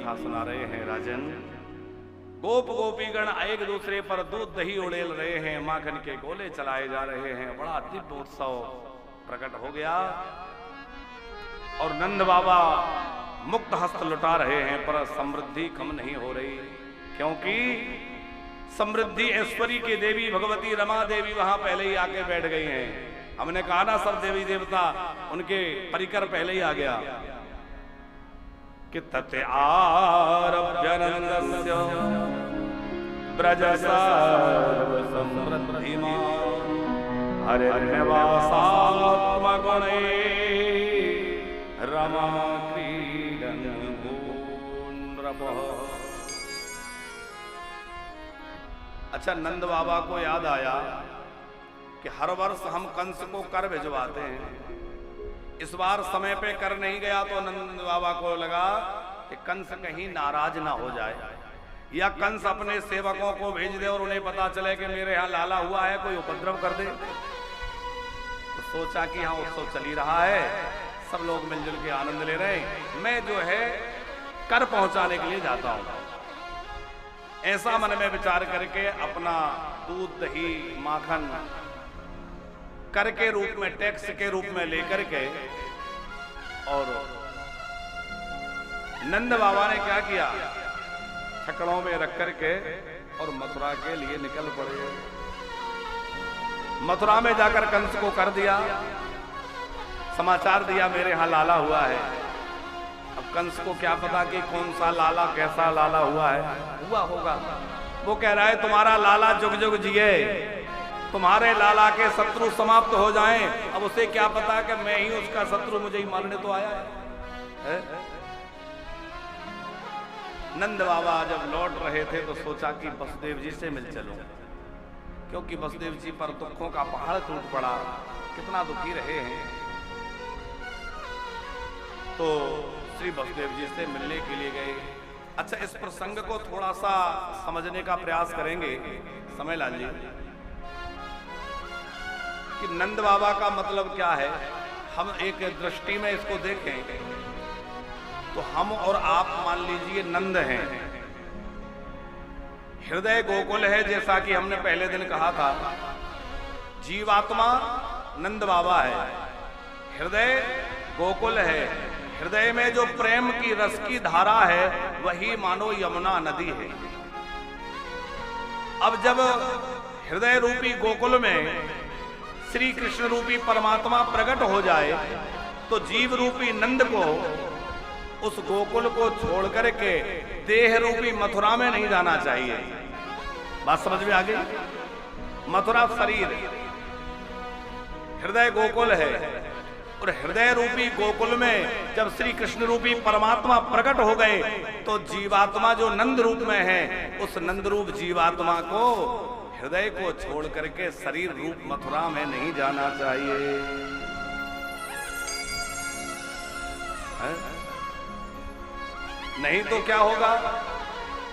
सुना रहे हैं राजन। गोप गोपीगण एक दूसरे पर दूध दही उड़ेल रहे हैं, माखन के गोले चलाए जा रहे हैं। बड़ा दिव्य उत्सव प्रकट हो गया और नंद बाबा मुक्त हस्त लुटा रहे हैं, पर समृद्धि कम नहीं हो रही, क्योंकि समृद्धि ऐश्वर्य की देवी भगवती रमा देवी वहां पहले ही आके बैठ गई हैं। हमने कहा ना, सब देवी देवता उनके परिकर पहले ही आ गया कि तते आरभ्यनन्दस्य ब्रज सर्व समृद्धिमान् हरिर्निवासात्मगुणे रमा क्रीडन् भूनृपः। अच्छा, नंद बाबा को याद आया कि हर वर्ष हम कंस को कर भिजवाते हैं, इस बार समय पे कर नहीं गया तो नंद बाबा को लगा कि कंस कहीं नाराज ना हो जाए, या कंस अपने सेवकों को भेज दे और उन्हें पता चले कि मेरे यहाँ लाला हुआ है, कोई उपद्रव कर दे। तो सोचा कि यहाँ उत्सव चली रहा है, सब लोग मिलजुल के आनंद ले रहे हैं, मैं जो है कर पहुंचाने के लिए जाता हूं। ऐसा मन में विचार करके अपना दूध दही माखन कर के रूप में, टैक्स के रूप में लेकर के, और नंद बाबा ने क्या किया, छकड़ों में रख करके और मथुरा के लिए निकल पड़े। मथुरा में जाकर कंस को कर दिया, समाचार दिया मेरे यहां लाला हुआ है। अब कंस को क्या पता कि कौन सा लाला, कैसा लाला हुआ है, हुआ होगा। वो कह रहा है तुम्हारा लाला जुग जुग जिए, तुम्हारे लाला के शत्रु समाप्त हो जाएं। अब उसे क्या पता कि मैं ही उसका शत्रु, मुझे ही मारने तो आया है? नंद बाबा जब लौट रहे थे तो सोचा कि वसुदेव जी से मिल चलूं, क्योंकि वसुदेव जी पर दुखों का पहाड़ टूट पड़ा, कितना दुखी रहे हैं। तो श्री वसुदेव जी से मिलने के लिए गए। अच्छा, इस प्रसंग को थोड़ा सा समझने का प्रयास करेंगे, समय लालिए कि नंद बाबा का मतलब क्या है। हम एक दृष्टि में इसको देखें तो हम और आप मान लीजिए नंद हैं, हृदय गोकुल है, जैसा कि हमने पहले दिन कहा था। जीवात्मा नंद बाबा है, हृदय गोकुल है। हृदय में जो प्रेम की रस की धारा है वही मानो यमुना नदी है। अब जब हृदय रूपी गोकुल में श्री कृष्ण रूपी परमात्मा प्रकट हो जाए तो जीव रूपी नंद को उस गोकुल को छोड़ करके देह रूपी मथुरा में नहीं जाना चाहिए। बात समझ में आ गई? मथुरा शरीर, हृदय गोकुल है, और हृदय रूपी गोकुल में जब श्री कृष्ण रूपी परमात्मा प्रकट हो गए तो जीवात्मा जो नंद रूप में है, उस नंद रूप जीवात्मा को हृदय को छोड़ करके शरीर रूप मथुरा में नहीं जाना चाहिए। है? नहीं तो क्या होगा?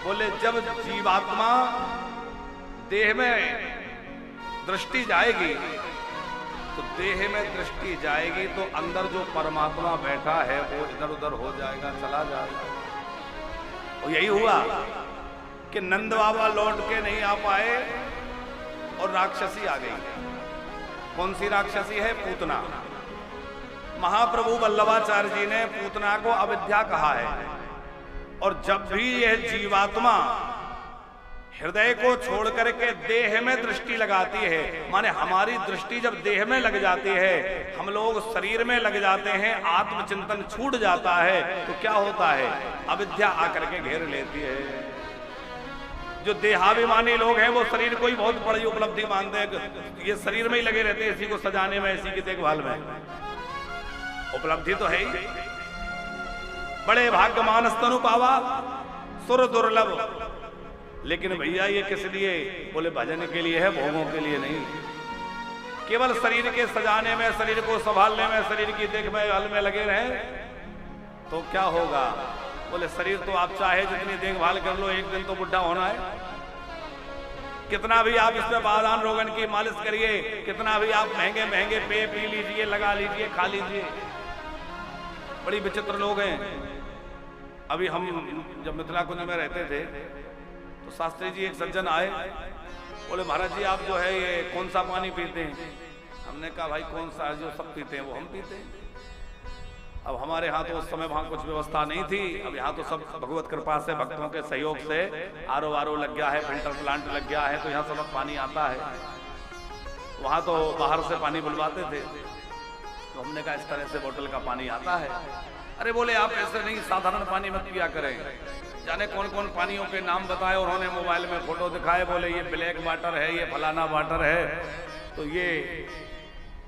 बोले जब जीवात्मा देह में दृष्टि जाएगी तो देह में दृष्टि जाएगी तो अंदर जो परमात्मा बैठा है वो इधर उधर हो जाएगा, चला जाएगा। और यही हुआ कि नंद बाबा लौट के नहीं आ पाए और राक्षसी आ गई। कौन सी राक्षसी है? पूतना। महाप्रभु वल्लभाचार्य जी ने पूतना को अविद्या कहा है, और जब भी यह जीवात्मा हृदय को छोड़ करके देह में दृष्टि लगाती है, माने हमारी दृष्टि जब देह में लग जाती है, हम लोग शरीर में लग जाते हैं, आत्मचिंतन छूट जाता है, तो क्या होता है? अविद्या आकर के घेर लेती है। जो देहाभिमानी लोग हैं वो शरीर को ही बहुत बड़ी उपलब्धि मानते हैं, ये शरीर में ही लगे रहते हैं, इसी को सजाने में, इसी की देखभाल में। उपलब्धि तो है ही, बड़े भाग्य मानस तनु पावा सुर दुर्लभ। लेकिन भैया ये किस लिए? बोले भजन के लिए है, भोगों के लिए नहीं। केवल शरीर के सजाने में, शरीर को संभालने में, शरीर की देखभाल में लगे रहे तो क्या होगा? बोले शरीर तो आप चाहे जितनी देखभाल कर लो, एक दिन तो बुढ़ा होना है। कितना भी आप इसमें बादान रोगन की मालिश करिए, कितना भी आप महंगे महंगे पेय पी लीजिए, लगा लीजिए, खा लीजिए, बड़ी विचित्र लोग हैं। अभी हम जब मिथिला कुंज में रहते थे तो शास्त्री जी एक सज्जन आए, बोले महाराज जी आप जो है ये कौन सा पानी पीते हैं? हमने कहा भाई कौन सा जो सब पीते हैं वो हम पीते हैं। अब हमारे यहाँ तो उस समय वहाँ कुछ व्यवस्था नहीं थी, अब यहाँ तो सब भगवत कृपा से भक्तों के सहयोग से आरओ लग गया है, फिल्टर प्लांट लग गया है, तो यहाँ सब पानी आता है। वहाँ तो बाहर से पानी बुलवाते थे, तो हमने कहा इस तरह से बोतल का पानी आता है। अरे बोले आप ऐसे नहीं, साधारण पानी मत पिया करें। जाने कौन कौन पानियों के नाम बताए, उन्होंने मोबाइल में फोटो दिखाए, बोले ये ब्लैक वाटर है, ये फलाना वाटर है, तो ये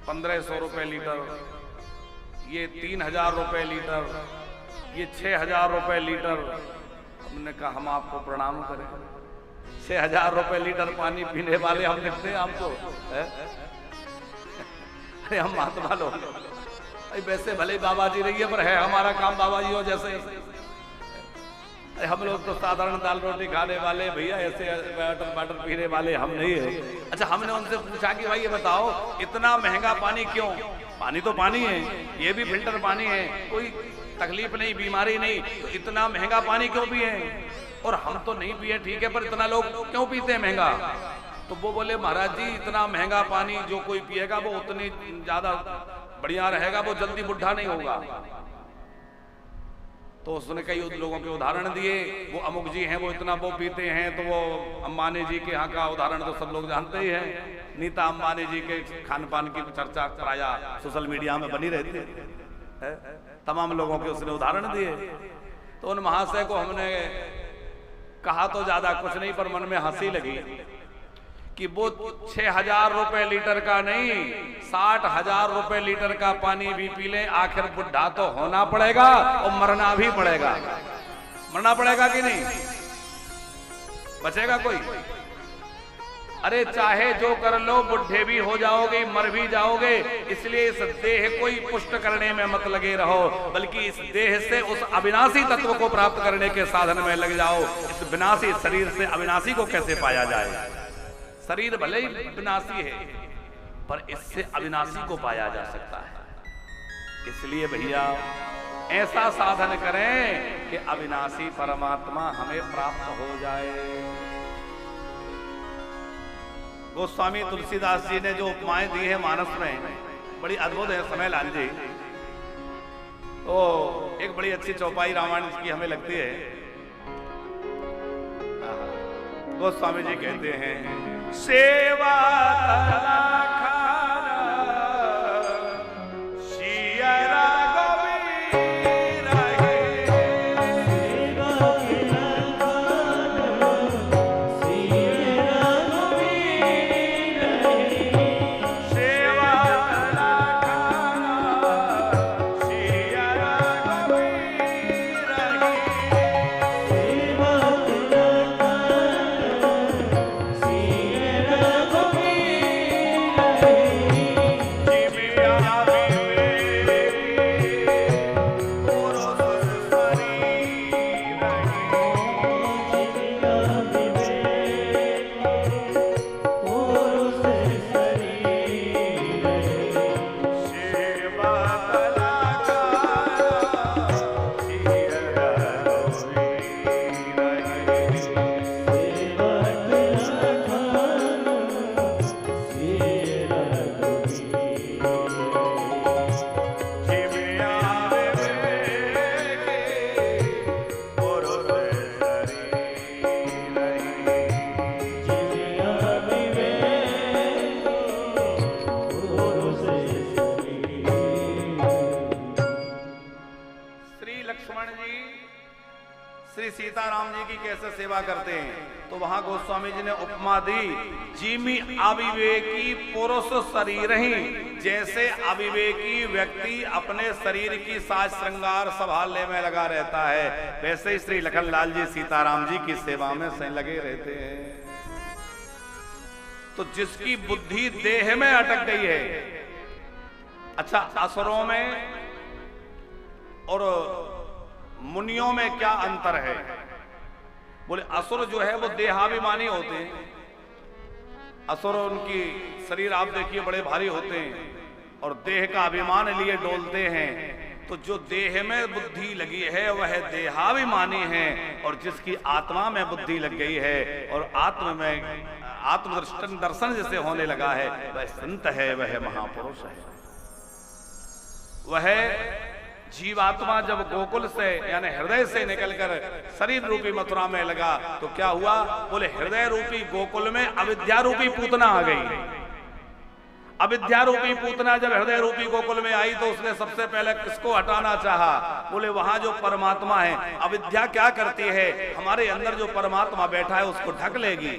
1500 रुपये लीटर, ये 3000 रुपये लीटर, ये 6000 रुपये लीटर। हमने कहा हम आपको प्रणाम करें, 6000 रुपये लीटर पानी पीने वाले हम दिखते हैं आपको? अरे हम महात्मा लोग, वैसे भले बाबा जी रही है पर है हमारा काम बाबा जी हो जैसे। हम लोग तो साधारण दाल रोटी खाने वाले भैया, ऐसे वाटर पीने वाले हम नहीं है। अच्छा, हमने उनसे पूछा कि भाई ये बताओ इतना महंगा पानी क्यों? पानी तो पानी है, ये भी फिल्टर पानी है, कोई तकलीफ नहीं, बीमारी नहीं, तो इतना महंगा पानी क्यों पिए? और हम तो नहीं पिए ठीक है, पर इतना लोग क्यों पीते हैं महंगा? तो वो बोले महाराज जी इतना महंगा पानी जो कोई पिएगा वो उतनी ज्यादा बढ़िया रहेगा, वो जल्दी बुढ़ा नहीं होगा। तो उसने कई लोगों के उदाहरण दिए, वो अमुक जी हैं वो इतना वो पीते हैं, तो वो अंबानी जी के यहाँ का उदाहरण तो सब लोग जानते ही हैं। नीता अंबानी जी के खान पान की चर्चा प्राय सोशल मीडिया में बनी रहती है, तमाम लोगों के उसने उदाहरण दिए। तो उन महाशय को हमने कहा तो ज्यादा कुछ नहीं, पर मन में हंसी लगी कि वो 6000 रुपए लीटर का नहीं 60,000 रुपए लीटर का पानी भी पी ले, आखिर बुढ़ा तो होना पड़ेगा और मरना भी पड़ेगा। मरना पड़ेगा कि नहीं? बचेगा कोई? अरे चाहे जो कर लो, बुढ़े भी हो जाओगे, मर भी जाओगे, इसलिए इस देह को ही पुष्ट करने में मत लगे रहो, बल्कि इस देह से उस अविनाशी तत्व को प्राप्त करने के साधन में लग जाओ। इस विनाशी शरीर से अविनाशी को कैसे पाया जाए? शरीर भले ही विनाशी है, पर इससे अविनाशी को पाया जा सकता है। इसलिए भैया ऐसा साधन करें कि अविनाशी परमात्मा हमें प्राप्त हो जाए। गोस्वामी तुलसीदास जी ने जो उपमाएं दी है मानस में, बड़ी अद्भुत है समय लाल जी। तो एक बड़ी अच्छी चौपाई रामायण की हमें लगती है। गोस्वामी जी कहते हैं सेवा सीताराम जी की कैसे सेवा करते हैं, तो वहां गोस्वामी जी ने उपमा दी, जिमि अविवेकी पुरुष शरीर ही, जैसे अविवेकी व्यक्ति अपने शरीर की साज श्रृंगार संभालने में लगा रहता है, वैसे ही श्री लखनलाल जी सीताराम जी की सेवा में से लगे रहते हैं। तो जिसकी बुद्धि देह में अटक गई है, अच्छा असुरों में और मुनियों में क्या अंतर है? बोले असुर जो है वो देहाभिमानी होते हैं। असुर उनकी शरीर आप देखिए बड़े भारी होते हैं और देह का अभिमान लिए डोलते हैं। तो जो देह में बुद्धि लगी है वह देहाभिमानी है, और जिसकी आत्मा में बुद्धि लग गई है और आत्म में दर्शन जैसे होने लगा है, वह संत है, वह महापुरुष है। वह जीवात्मा जब गोकुल से यानी हृदय से निकलकर शरीर रूपी मथुरा में लगा तो क्या हुआ? बोले हृदय रूपी गोकुल में अविद्या रूपी पूतना आ गई। अविद्या रूपी पूतना जब हृदय रूपी गोकुल में आई तो उसने सबसे पहले किसको हटाना चाहा? बोले वहां जो परमात्मा है। अविद्या क्या करती है? हमारे अंदर जो परमात्मा बैठा है उसको ढक लेगी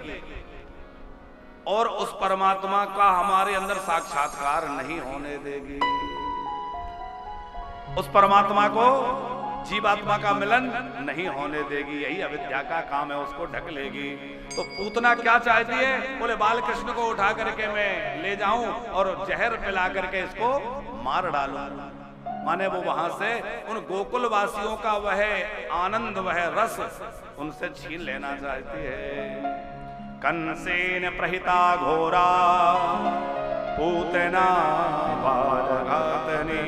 और उस परमात्मा का हमारे अंदर साक्षात्कार नहीं होने देगी। उस परमात्मा को जीवात्मा का मिलन नहीं होने देगी। यही अविद्या का काम है, उसको ढक लेगी। तो पूतना क्या चाहती है? बोले बाल कृष्ण को उठा करके मैं ले जाऊं और जहर पिला करके इसको मार डालूं। माने वो वहां से उन गोकुल वासियों का वह आनंद, वह रस उनसे छीन लेना चाहती है। कंसेन प्रहिता घोरा पूतना बालघातनी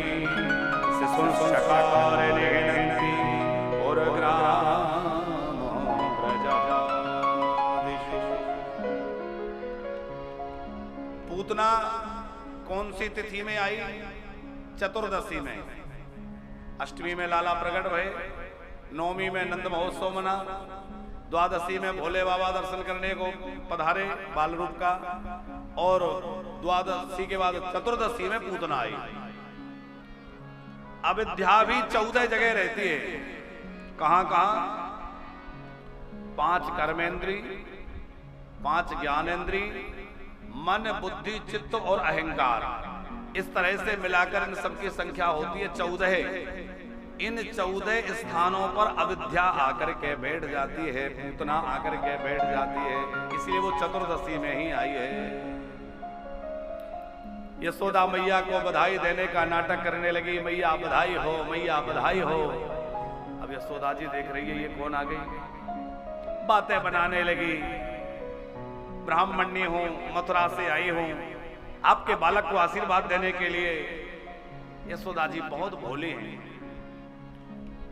पूतना कौन सी तिथि में आई? चतुर्दशी में। अष्टमी में लाला प्रकट भये, नवमी में नंद महोत्सव मना, द्वादशी में भोले बाबा दर्शन करने को पधारे बाल रूप का, और द्वादशी के बाद चतुर्दशी में पूतना आई। अविद्या भी 14 जगह रहती है। कहां कहां? 5 कर्मेंद्री, 5 ज्ञानेंद्री, मन, बुद्धि, चित्त और अहंकार। इस तरह से मिलाकर इन सबकी संख्या होती है 14। इन 14 स्थानों पर अविद्या आकर के बैठ जाती है, पूतना आकर के बैठ जाती है। इसलिए वो चतुर्दशी में ही आई है। यशोदा मैया को बधाई देने का नाटक करने लगी, मैया बधाई हो, मैया बधाई हो। अब यशोदा जी देख रही है ये कौन आ गई, बातें बनाने लगी। ब्राह्मणी हूं, मथुरा से आई हूं, आपके बालक को आशीर्वाद देने के लिए। यशोदा जी बहुत भोली हैं।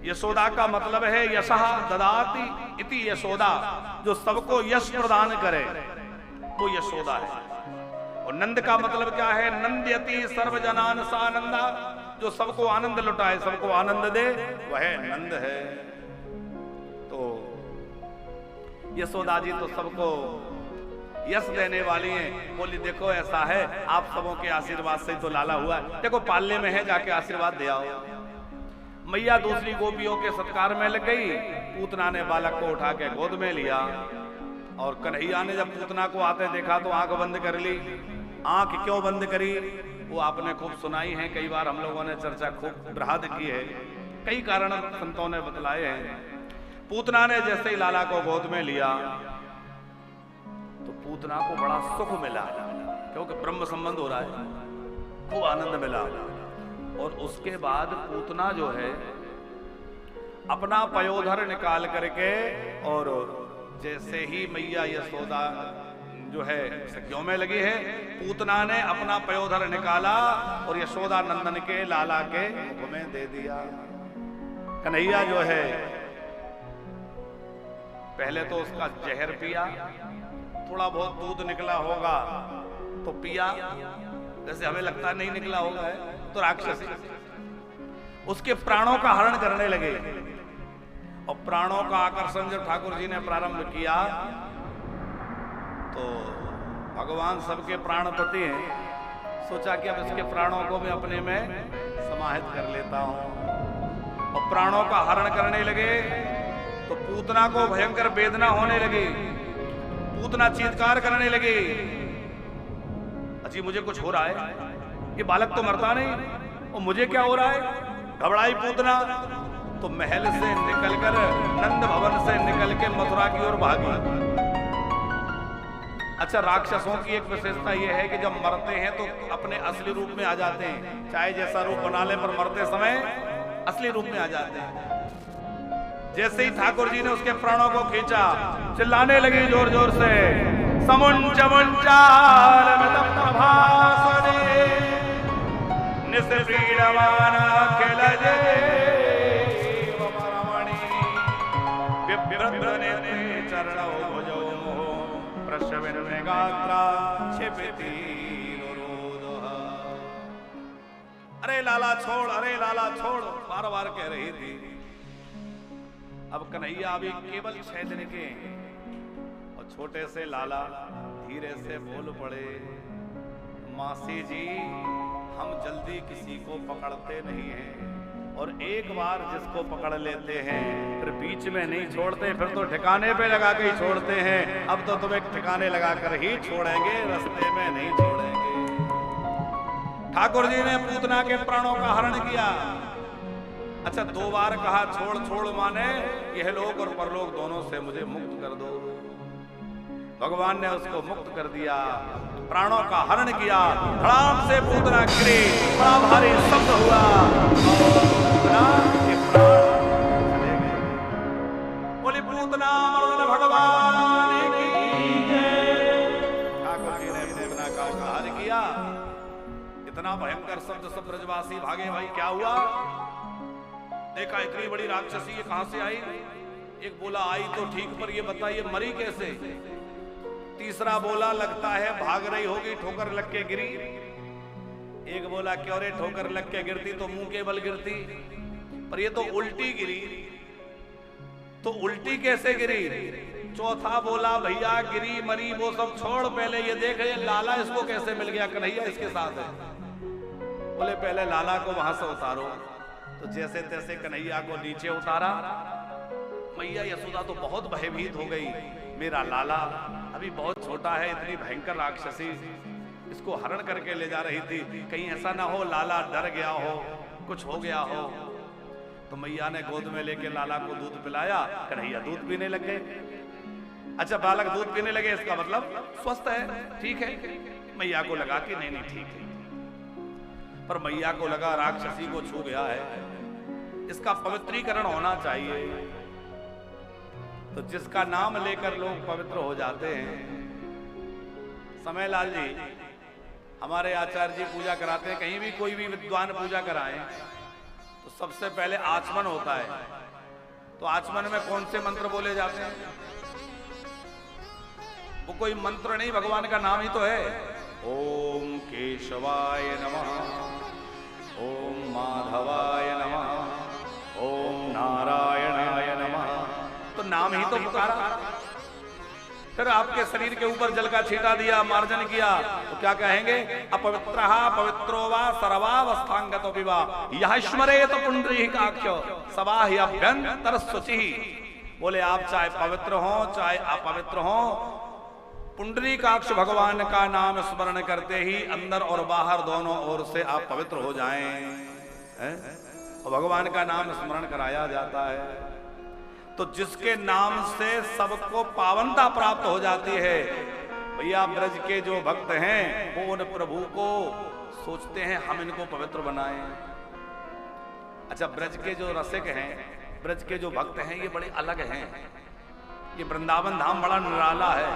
यशोदा का मतलब है यशः ददाति इति यशोदा, जो सबको यश प्रदान करे वो यशोदा है। और नंद का मतलब क्या है? नंद्यति सर्वजनान सानंदा, जो सबको आनंद लुटाए, सबको आनंद दे, वह नंद है। तो यशोदा जी तो सबको यश देने वाली हैं। बोली देखो ऐसा है, आप सबों के आशीर्वाद से तो लाला हुआ है, देखो पालने में है, जाके आशीर्वाद दे आओ। मैया दूसरी गोपियों के सत्कार में लग गई। पूतना ने बालक को उठा के गोद में लिया, और कन्हैया ने जब पूतना को आते देखा तो आंख बंद कर ली। आंख क्यों बंद करी वो आपने खूब सुनाई है, कई बार हम लोगों ने चर्चा खूब बृहद की है, कई कारण संतों ने बतलाए हैं। पूतना ने जैसे ही लाला को गोद में लिया तो पूतना को बड़ा सुख मिला, क्योंकि ब्रह्म संबंध हो रहा है, खूब आनंद मिला। और उसके बाद पूतना जो है अपना पयोधर निकाल करके, और जैसे ही मैया यशोदा जो है सखियों में लगी है, पूतना ने अपना पयोधर निकाला और यशोदा नंदन के लाला के मुख में दे दिया। कन्हैया जो है पहले तो उसका जहर पिया, थोड़ा बहुत दूध निकला होगा तो पिया, जैसे हमें लगता नहीं निकला होगा तो राक्षसी उसके प्राणों का हरण करने लगे। और प्राणों का आकर्षण जब ठाकुर जी ने प्रारंभ किया तो भगवान सबके प्राणपति हैं, सोचा कि अब इसके प्राणों को मैं अपने में समाहित कर लेता हूं। और प्राणों का हरण करने लगे तो पूतना को भयंकर वेदना होने लगी। पूतना चीत्कार करने लगी, अजी मुझे कुछ हो रहा है, ये बालक तो मरता नहीं और मुझे क्या हो रहा है। घबराई पूतना तो महल से निकलकर, नंद भवन से निकल के मथुरा की ओर भागी। अच्छा, राक्षसों की एक विशेषता यह है कि जब मरते हैं तो अपने असली रूप में आ जाते हैं, चाहे जैसा रूप बना ले, पर मरते समय असली रूप में आ जाते हैं। जैसे ही ठाकुर जी ने उसके प्राणों को खींचा, चिल्लाने लगी जोर जोर से, समुंच मुंचाल प्रभासने निस्प्रीडमान अखिल चरणौ भुजौ प्रश्रविन्गात्रा क्षिपति रुरोधः। अरे लाला छोड़, अरे लाला छोड़, बार बार कह रही थी। अब कन्हैया अभी केवल 6 दिन के और छोटे से लाला धीरे से बोल पड़े, मासी जी हम जल्दी किसी को पकड़ते नहीं हैं, और एक बार जिसको पकड़ लेते हैं फिर बीच में नहीं छोड़ते, फिर तो ठिकाने पे लगा के ही छोड़ते हैं। अब तो तुम्हें ठिकाने लगा कर ही छोड़ेंगे, रास्ते में नहीं छोड़ेंगे। ठाकुर जी ने पूतना के प्राणों का हरण किया। अच्छा 2 बार कहा छोड़ छोड़, माने यह लोक और परलोक दोनों से मुझे मुक्त कर दो। भगवान ने उसको मुक्त कर दिया, प्राणों का हरण किया। धड़ाम से पूतना गिरी, बड़ा भारी शब्द हुआ और के प्राण चले गए। बोली पूतना मर्दन भगवान की जय। ठाकुर जी ने पूतना का हरण किया। इतना भयंकर शब्द सब ब्रजवासी भागे। भाई क्या हुआ? देखा इतनी बड़ी राक्षसी ये कहां से आई? एक बोला आई तो ठीक, पर ये बताइए मरी कैसे? तीसरा बोला लगता है भाग रही होगी, ठोकर लग के गिरी। एक बोला क्यों रे ठोकर लग के गिरती तो मुंह के बल गिरती, पर ये तो उल्टी गिरी। तो उल्टी कैसे गिरी? चौथा बोला भैया गिरी मरी वो सब छोड़, पहले ये देख ये लाला इसको कैसे मिल गया, कन्हैया इसके साथ है। बोले पहले लाला को वहां से उतारो। तो जैसे तैसे कन्हैया को नीचे उतारा। मैया यशोदा तो बहुत भयभीत हो गई, मेरा लाला अभी बहुत छोटा है, इतनी भयंकर राक्षसी इसको हरण करके ले जा रही थी, कहीं ऐसा ना हो लाला डर गया हो, कुछ हो गया हो। तो मैया ने गोद में लेके लाला को दूध पिलाया, कन्हैया दूध पीने लग गए। अच्छा बालक दूध पीने लगे, इसका मतलब स्वस्थ है, ठीक है। मैया को लगा कि नहीं नहीं ठीक है, पर मैया को लगा राक्षसी को छू गया है, इसका पवित्रीकरण होना चाहिए। तो जिसका नाम लेकर लोग पवित्र हो जाते हैं। समय लाल जी हमारे आचार्य जी पूजा कराते हैं, कहीं भी कोई भी विद्वान पूजा कराएं तो सबसे पहले आचमन होता है। तो आचमन में कौन से मंत्र बोले जाते हैं? वो कोई मंत्र नहीं, भगवान का नाम ही तो है। ओम केशवाय नमः, ओम माधवाय नमः, ओम नारायणाय नमः। तो नाम ही तो पुकारा। फिर आपके शरीर के ऊपर जल का छींटा दिया, मार्जन किया, तो क्या कहेंगे? अपवित्रः पवित्रो वा सर्वावस्थांगतो विवा यः स्मरेत पुंडरीकाक्ष सबाह्यभ्यंतर शुचिः। बोले आप चाहे पवित्र हो चाहे अपवित्र हो, पुंडरीकाक्ष भगवान का नाम स्मरण करते ही अंदर और बाहर दोनों ओर से आप पवित्र हो जाएं। और भगवान का नाम स्मरण कराया जाता है तो जिसके नाम से सबको पावनता प्राप्त हो जाती है। भैया ब्रज के जो भक्त हैं वो उन प्रभु को सोचते हैं हम इनको पवित्र बनाएं। अच्छा ब्रज के जो रसिक हैं, ब्रज के जो भक्त हैं, ये बड़े अलग हैं। ये वृंदावन धाम बड़ा निराला है।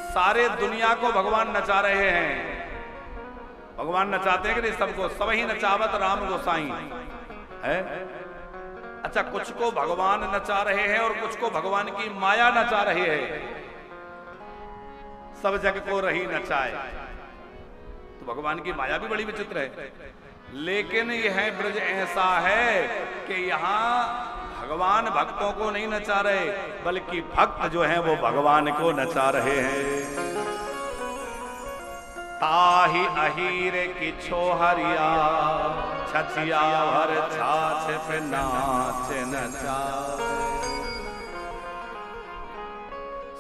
सारे दुनिया को भगवान नचा रहे हैं। भगवान नचाते हैं कि नहीं? सबको सब ही नचावत राम गोसाई है। अच्छा कुछ को भगवान नचा रहे हैं और कुछ को भगवान की माया नचा रही है। सब जग को रही नचाए, तो भगवान की माया भी बड़ी विचित्र है। लेकिन यह ब्रज ऐसा है कि यहाँ भगवान भक्तों को नहीं नचा रहे, बल्कि भक्त जो हैं वो भगवान को नचा रहे हैं। ताहि अहीर की छोहरिया छछिया भर छाछ पे नाच नचा।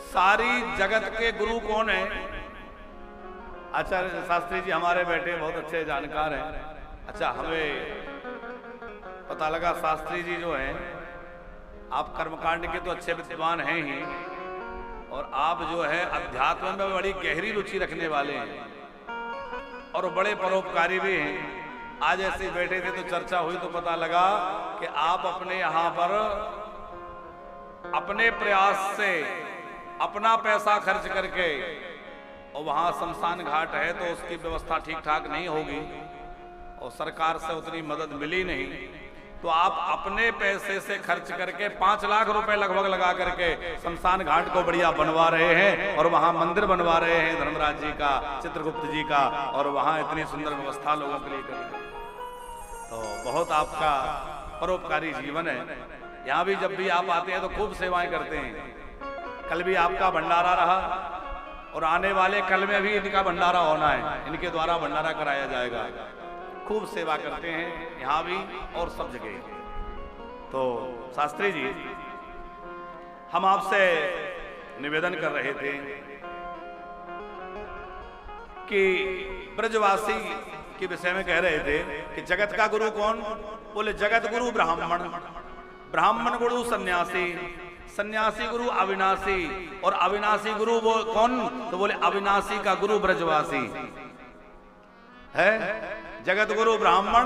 सारी जगत के गुरु कौन है? आचार्य शास्त्री जी हमारे बैठे बहुत अच्छे जानकार हैं। अच्छा हमें पता लगा शास्त्री जी जो हैं, आप कर्मकांड के तो अच्छे विद्वान हैं ही, और आप जो है अध्यात्म में बड़ी गहरी रुचि रखने वाले हैं और बड़े परोपकारी भी हैं। आज ऐसे बैठे थे तो चर्चा हुई तो पता लगा कि आप अपने यहाँ पर अपने प्रयास से अपना पैसा खर्च करके और वहां शमशान घाट है तो उसकी व्यवस्था ठीक ठाक नहीं होगी और सरकार से उतनी मदद मिली नहीं, तो आप अपने पैसे से खर्च करके 5 लाख रुपए लगभग लगा करके शमशान घाट को बढ़िया बनवा रहे हैं और वहां मंदिर बनवा रहे हैं धर्मराज जी का, चित्रगुप्त जी का, और वहां इतनी सुंदर व्यवस्था लोगों के लिए कर रहे हैं। तो बहुत आपका परोपकारी जीवन है। यहाँ भी जब भी आप आते हैं तो खूब सेवाएं करते हैं। कल भी आपका भंडारा रहा और आने वाले कल में भी इनका भंडारा होना है, इनके द्वारा भंडारा कराया जाएगा। खूब सेवा करते हैं यहाँ भी और सब जगह। तो शास्त्री जी, हम आपसे निवेदन कर रहे थे कि ब्रजवासी के विषय में कह रहे थे कि जगत का गुरु कौन? बोले जगत गुरु ब्राह्मण, ब्राह्मण गुरु सन्यासी, सन्यासी गुरु अविनाशी, और अविनाशी गुरु वो कौन? तो बोले अविनाशी का गुरु ब्रजवासी है। जगत गुरु ब्राह्मण,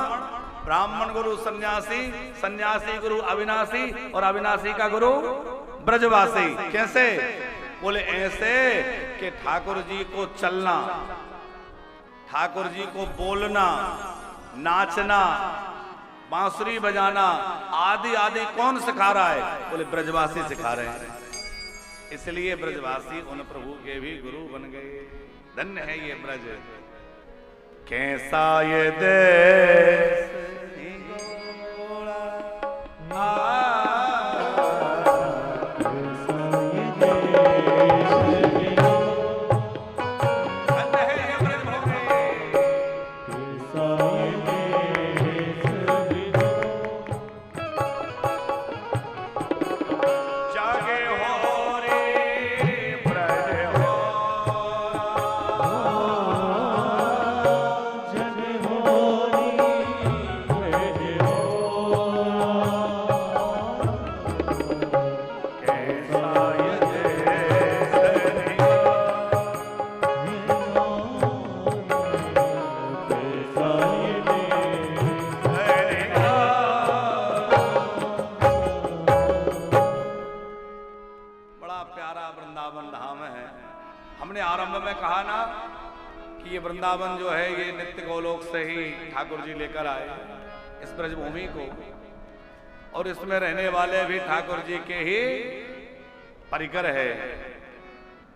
ब्राह्मण गुरु सन्यासी, सन्यासी गुरु अविनाशी, और अविनाशी का गुरु ब्रजवासी। कैसे? बोले ऐसे कि ठाकुर जी को चलना, ठाकुर जी को बोलना, नाचना, बांसुरी बजाना आदि आदि कौन सिखा रहा है? बोले ब्रजवासी सिखा रहे हैं। इसलिए ब्रजवासी उन प्रभु के भी गुरु बन गए। धन्य है ये ब्रज। कैसा ये देश वृंदावन जो है ये नित्य गोलोक से ही ठाकुर जी लेकर आए इस ब्रजभूमि को, और इसमें रहने वाले भी ठाकुर जी के ही परिकर है।